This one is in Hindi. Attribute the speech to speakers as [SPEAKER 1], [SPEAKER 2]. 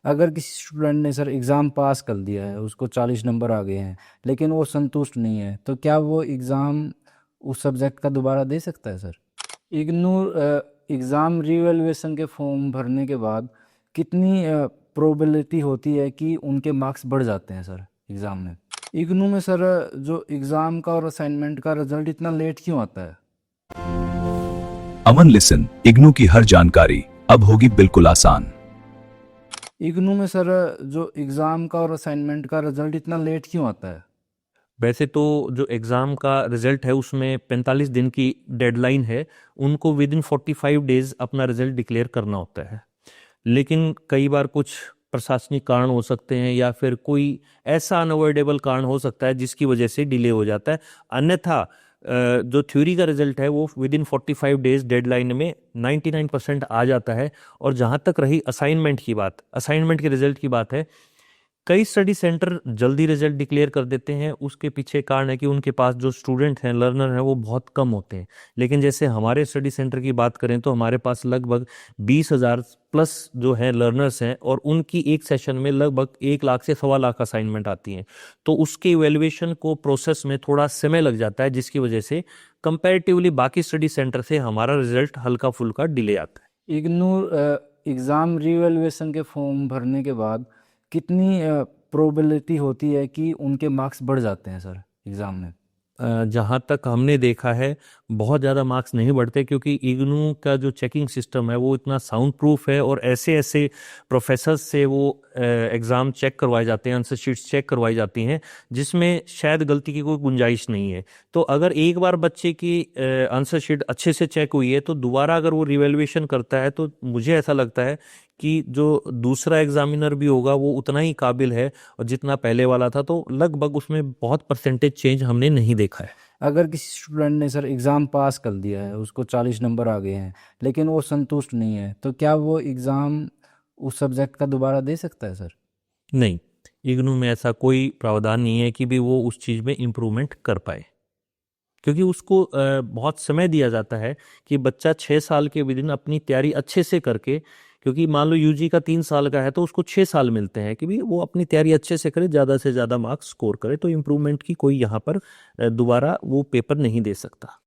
[SPEAKER 1] अगर किसी स्टूडेंट ने सर एग्ज़ाम पास कर दिया है, उसको 40 नंबर आ गए हैं, लेकिन वो संतुष्ट नहीं है, तो क्या वो एग्ज़ाम उस सब्जेक्ट का दोबारा दे सकता है सर? इग्नू एग्ज़ाम रीवैल्यूएशन के फॉर्म भरने के बाद कितनी प्रोबेबिलिटी होती है कि उनके मार्क्स बढ़ जाते हैं सर एग्ज़ाम में? इग्नू में सर जो एग्ज़ाम का और असाइनमेंट का रिजल्ट इतना लेट क्यों आता है?
[SPEAKER 2] अमन लिसन, इग्नू की हर जानकारी अब होगी बिल्कुल आसान।
[SPEAKER 1] इग्नू में सर जो एग्ज़ाम का और असाइनमेंट का रिजल्ट इतना लेट क्यों आता है?
[SPEAKER 3] वैसे तो जो एग्ज़ाम का रिज़ल्ट है उसमें 45 दिन की डेडलाइन है, उनको विद इन 45 डेज़ अपना रिज़ल्ट डिक्लेयर करना होता है। लेकिन कई बार कुछ प्रशासनिक कारण हो सकते हैं या फिर कोई ऐसा अनअवॉइडेबल कारण हो सकता है जिसकी वजह से डिले हो जाता है। अन्यथा जो थ्योरी का रिजल्ट है वो विद इन 45 डेज डेडलाइन में 99% आ जाता है। और जहाँ तक रही असाइनमेंट के रिजल्ट की बात है, कई स्टडी सेंटर जल्दी रिजल्ट डिक्लेयर कर देते हैं। उसके पीछे कारण है कि उनके पास जो स्टूडेंट हैं, लर्नर हैं, वो बहुत कम होते हैं। लेकिन जैसे हमारे स्टडी सेंटर की बात करें तो हमारे पास लगभग 20,000 प्लस जो है लर्नर्स हैं और उनकी एक सेशन में लगभग 1 लाख से 1.25 लाख असाइनमेंट आती हैं। तो उसके इवेल्युएशन को प्रोसेस में थोड़ा समय लग जाता है, जिसकी वजह से कंपैरेटिवली बाकी स्टडी सेंटर से हमारा रिजल्ट हल्का फुल्का डिले आता है।
[SPEAKER 1] इग्नू एग्ज़ाम रीवैल्यूएशन के फॉर्म भरने के बाद कितनी प्रोबेबिलिटी होती है कि उनके मार्क्स बढ़ जाते हैं सर एग्ज़ाम में?
[SPEAKER 3] जहाँ तक हमने देखा है बहुत ज़्यादा मार्क्स नहीं बढ़ते, क्योंकि इग्नू का जो चेकिंग सिस्टम है वो इतना साउंड प्रूफ है और ऐसे ऐसे प्रोफेसर्स से वो एग्ज़ाम चेक करवाए जाते हैं, आंसर शीट्स चेक करवाई जाती हैं जिसमें शायद गलती की कोई गुंजाइश नहीं है। तो अगर एक बार बच्चे की आंसर शीट अच्छे से चेक हुई है तो दोबारा अगर वो रिवैल्यूएशन करता है तो मुझे ऐसा लगता है कि जो दूसरा एग्जामिनर भी होगा वो उतना ही काबिल है और जितना पहले वाला था। तो लगभग उसमें बहुत परसेंटेज चेंज हमने नहीं देखा है।
[SPEAKER 1] अगर किसी स्टूडेंट ने सर एग्ज़ाम पास कर दिया है, उसको 40 नंबर आ गए हैं, लेकिन वो संतुष्ट नहीं है, तो क्या वो एग्ज़ाम उस सब्जेक्ट का दोबारा दे सकता है सर?
[SPEAKER 3] नहीं, इग्नू में ऐसा कोई प्रावधान नहीं है कि भी वो उस चीज़ में इम्प्रूवमेंट कर पाए, क्योंकि उसको बहुत समय दिया जाता है कि बच्चा 6 साल के विदिन अपनी तैयारी अच्छे से करके, क्योंकि मान लो यूजी का 3 साल का है तो उसको 6 साल मिलते हैं कि भी वो अपनी तैयारी अच्छे से करे, ज़्यादा से ज़्यादा मार्क्स स्कोर करे। तो इम्प्रूवमेंट की कोई यहाँ पर दोबारा वो पेपर नहीं दे सकता।